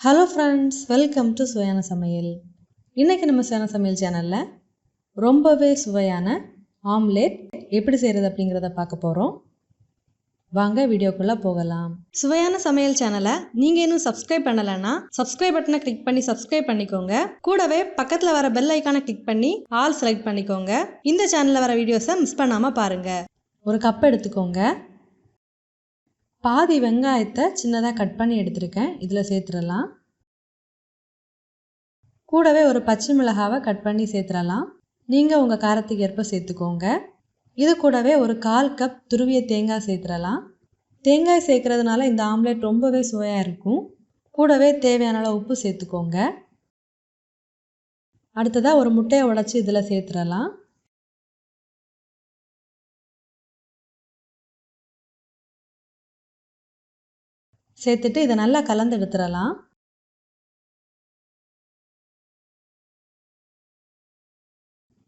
Hello friends, welcome to Suvaiyana Samayal. இன்னைக்கு நம்ம சுவையான சமையல் சேனல்ல ரொம்பவே சுவையான ஆம்லெட் எப்படி செய்யறது அப்படிங்கறத பார்க்க போறோம். வாங்க வீடியோக்குள்ள போகலாம். சுவையான சமையல் சேனலை நீங்க இன்னும் சப்ஸ்கிரைப் பண்ணலனா சப்ஸ்கிரைப் பட்டனை கிளிக் பண்ணி சப்ஸ்கிரைப் பண்ணிக்கோங்க. கூடவே பக்கத்துல வர பெல் ஐகானை கிளிக் பண்ணி ஆல் செலக்ட் பண்ணிக்கோங்க. இந்த சேனல்ல வர வீடியோஸை மிஸ் பண்ணாம பாருங்க. ஒரு கப் எடுத்துக்கோங்க. பாதி வெங்காயத்தை சின்னதாக கட் பண்ணி எடுத்துருக்கேன். இதில் சேர்த்துடலாம். கூடவே ஒரு பச்சை மிளகாவை கட் பண்ணி சேர்த்துடலாம். நீங்கள் உங்கள் காரத்துக்கு ஏற்ப சேர்த்துக்கோங்க. இது கூடவே ஒரு 1/4 கப் துருவிய தேங்காய் சேர்த்துடலாம். தேங்காய் சேர்க்கறதுனால இந்த ஆம்லெட் ரொம்பவே சுவையாக இருக்கும். கூடவே தேவையான அளவு உப்பு சேர்த்துக்கோங்க. அடுத்ததாக ஒரு முட்டையை உடைச்சி இதில் சேர்த்துடலாம். சேர்த்துட்டு இதை நல்லா கலந்து எடுத்துடலாம்.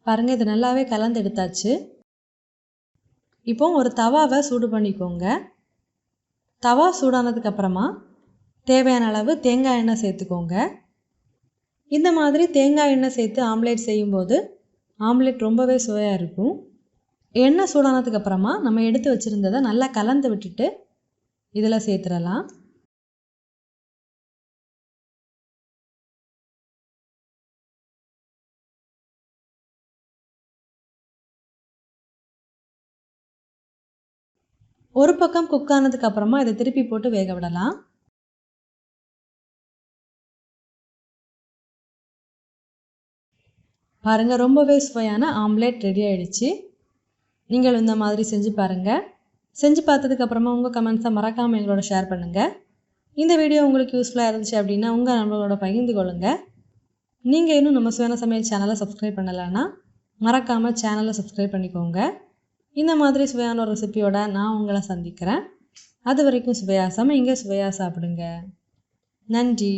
பாருங்க, இது நல்லாவே கலந்து எடுத்தாச்சு. இப்போ ஒரு தவாவை சூடு பண்ணிக்கோங்க. தவா சூடானதுக்கு அப்புறமா தேவையான அளவு தேங்காய் எண்ணெய் சேர்த்துக்கோங்க. இந்த மாதிரி தேங்காய் எண்ணெய் சேர்த்து ஆம்லேட் செய்யும்போது ஆம்லேட் ரொம்பவே சுவையாக இருக்கும். எண்ணெய் சூடானதுக்கு அப்புறமா நம்ம எடுத்து வச்சுருந்ததை நல்லா கலந்து விட்டுட்டு இதில் சேர்த்துடலாம். ஒரு பக்கம் குக் ஆனதுக்கு அப்புறமா இதை திருப்பி போட்டு வேக விடலாம். பாருங்கள், ரொம்பவே சுவையான ஆம்லேட் ரெடி ஆகிடுச்சு. நீங்கள் இந்த மாதிரி செஞ்சு பாருங்கள். செஞ்சு பார்த்ததுக்கப்புறமா உங்கள் கமெண்ட்ஸை மறக்காமல் எங்களோட ஷேர் பண்ணுங்கள். இந்த வீடியோ உங்களுக்கு யூஸ்ஃபுல்லாக இருந்துச்சு அப்படின்னா உங்கள் நண்பர்களோட பகிர்ந்து கொள்ளுங்கள். நீங்கள் இன்னும் நம்ம சுவையான சமையல் சேனலை சப்ஸ்கிரைப் பண்ணலைன்னா மறக்காமல் சேனலை சப்ஸ்கிரைப் பண்ணிக்கோங்க. இந்த மாதிரி சுவையான ஒரு ரெசிபியோட நான் உங்களை சந்திக்கிறேன். அது வரைக்கும் சுவையாக சமைங்க, சுவையாக சாப்பிடுங்க. நன்றி.